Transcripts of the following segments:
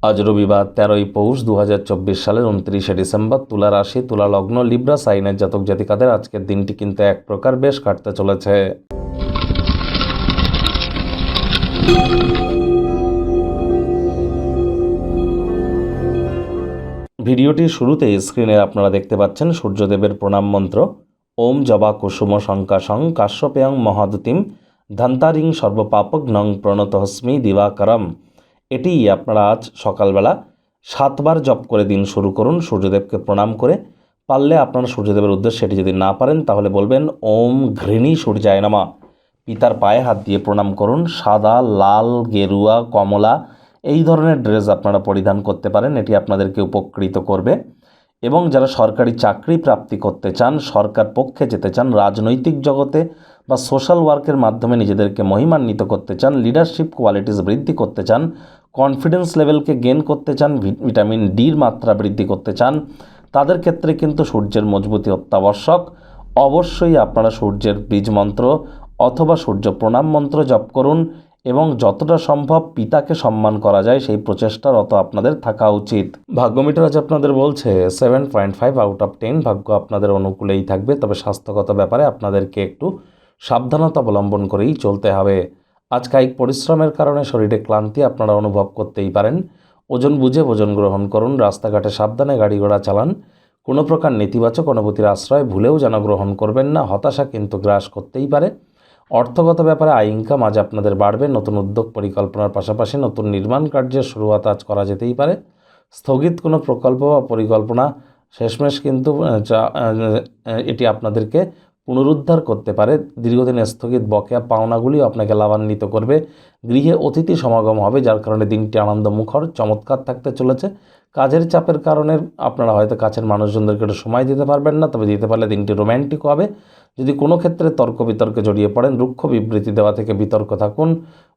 আজ রবিবার 13ই পৌষ 2024 সালের 29শে ডিসেম্বর। তুলা রাশি, তুলা লগ্ন, লিব্রা সাইনের জাতক জাতিকাদের আজকের দিনটি কিন্তু এক প্রকার বেশ কাটতে চলেছে। ভিডিওটির শুরুতেই স্ক্রিনে আপনারা দেখতে পাচ্ছেন সূর্যদেবের প্রণাম মন্ত্র। ওম জবা কুসুম শঙ্কাশং কাশ্যপেয়ং মহাদুতিম ধন্তারিং সর্বপাপঘ্নং প্রণতহস্মি দিবাকরম। এটি আপনারা আজ সকালবেলা 7 বার জপ করে দিন শুরু করুন, সূর্যদেবকে প্রণাম করে। পারলে আপনারা সূর্যদেবের উদ্দেশ্যে এটি যদি না পারেন তাহলে বলবেন ওম ঘৃণী সূর্যায় নমঃ। পিতার পায়ে হাত দিয়ে প্রণাম করুন। সাদা, লাল, গেরুয়া, কমলা এই ধরনের ড্রেস আপনারা পরিধান করতে পারেন, এটি আপনাদেরকে উপকৃত করবে। এবং যারা সরকারি চাকরি প্রাপ্তি করতে চান, সরকার পক্ষে যেতে চান, রাজনৈতিক জগতে বা সোশ্যাল ওয়ার্কের মাধ্যমে নিজেদেরকে মহিমান্বিত করতে চান, লিডারশিপ কোয়ালিটিস বৃদ্ধি করতে চান, কনফিডেন্স লেভেলকে গেন করতে চান, ভিটামিন ডির মাত্রা বৃদ্ধি করতে চান, তাদের ক্ষেত্রে কিন্তু সূর্যের মজবুতি অত্যাবশ্যক। অবশ্যই আপনারা সূর্যের বীজ মন্ত্র অথবা সূর্য প্রণাম মন্ত্র জপ করুন এবং যতটা সম্ভব পিতাকে সম্মান করা যায় সেই প্রচেষ্টারত আপনাদের থাকা উচিত। ভাগ্যমিটার আজ আপনাদের বলছে 7.5 আউট অফ 10। ভাগ্য আপনাদের অনুকূলেই থাকবে, তবে স্বাস্থ্যগত ব্যাপারে আপনাদেরকে একটু সাবধানতা অবলম্বন করেই চলতে হবে। আজ কায়িক পরিশ্রমের কারণে শরীরে ক্লান্তি আপনারা অনুভব করতেই পারেন। ওজন বুঝে ভোজন গ্রহণ করুন। রাস্তাঘাটে সাবধানে গাড়ি ঘোড়া চালান। কোনো প্রকার নেতিবাচক অনুভূতির আশ্রয় ভুলেও যেন গ্রহণ করবেন না, হতাশা কিন্তু গ্রাস করতেই পারে। অর্থগত ব্যাপারে আয় ইনকাম আজ আপনাদের বাড়বে। নতুন উদ্যোগ পরিকল্পনার পাশাপাশি নতুন নির্মাণ কার্যের শুরুয়াত আজ করা যেতেই পারে। স্থগিত কোনো প্রকল্প বা পরিকল্পনা শেষমেশ কিন্তু এটি আপনাদেরকে পুনরুদ্ধার করতে পারে। দীর্ঘদিনের স্থগিত বকেয়া পাওনাগুলিও আপনাকে লাভান্বিত করবে। গৃহে অতিথি সমাগম হবে, যার কারণে দিনটি আনন্দমুখর চমৎকার থাকতে চলেছে। কাজের চাপের কারণে আপনারা হয়তো কাছের মানুষজনদেরকে একটু সময় দিতে পারবেন না, তবে দিতে পারলে দিনটি রোম্যান্টিক হবে। যদি কোনো ক্ষেত্রে তর্ক বিতর্কে জড়িয়ে পড়েন, রুক্ষ বিবৃতি দেওয়া থেকে বিতর্ক থাকুন।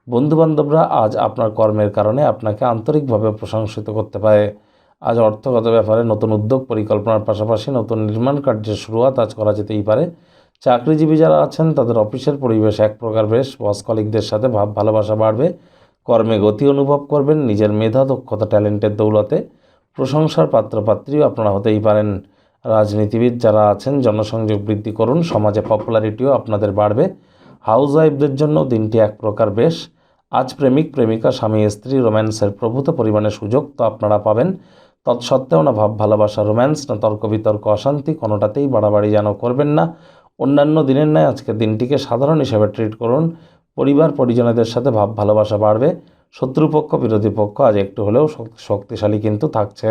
বন্ধুবান্ধবরা আজ আপনার কর্মের কারণে আপনাকে আন্তরিকভাবে প্রশংসিত করতে পারে। আজ অর্থগত ব্যাপারে নতুন উদ্যোগ পরিকল্পনার পাশাপাশি নতুন নির্মাণ কার্যের শুরুয়াত আজ করা যেতেই পারে। চাকরিজীবী যারা আছেন তাদের অফিসের পরিবেশ এক প্রকার বেশ। বস কলিগদের সাথে ভাব ভালোবাসা বাড়বে। কর্মে গতি অনুভব করবেন। নিজের মেধা, দক্ষতা, ট্যালেন্টের দৌলতে প্রশংসার পাত্রপাত্রীও আপনারা হতেই পারেন। রাজনীতিবিদ যারা আছেন জনসংযোগ বৃদ্ধি করুন। সমাজে পপুলারিটিও আপনাদের বাড়বে। হাউস ওয়াইফদের জন্য দিনটি এক প্রকার বেশ। আজ প্রেমিক প্রেমিকা, স্বামী স্ত্রী রোম্যান্সের প্রভূত পরিমাণে সুযোগ তো আপনারা পাবেন। তৎসত্ত্বেও না ভাব ভালোবাসা, রোম্যান্স, না তর্ক বিতর্ক, অশান্তি, কোনোটাতেই বাড়াবাড়ি যেন করবেন না। অন্যান্য দিনের ন্যায় আজকের দিনটিকে সাধারণ হিসেবে ট্রিট করুন। পরিবার পরিজনদের সাথে ভাব ভালোবাসা বাড়বে। শত্রুপক্ষ বিরোধী পক্ষ আজ একটু হলেও শক্তিশালী কিন্তু থাকছে।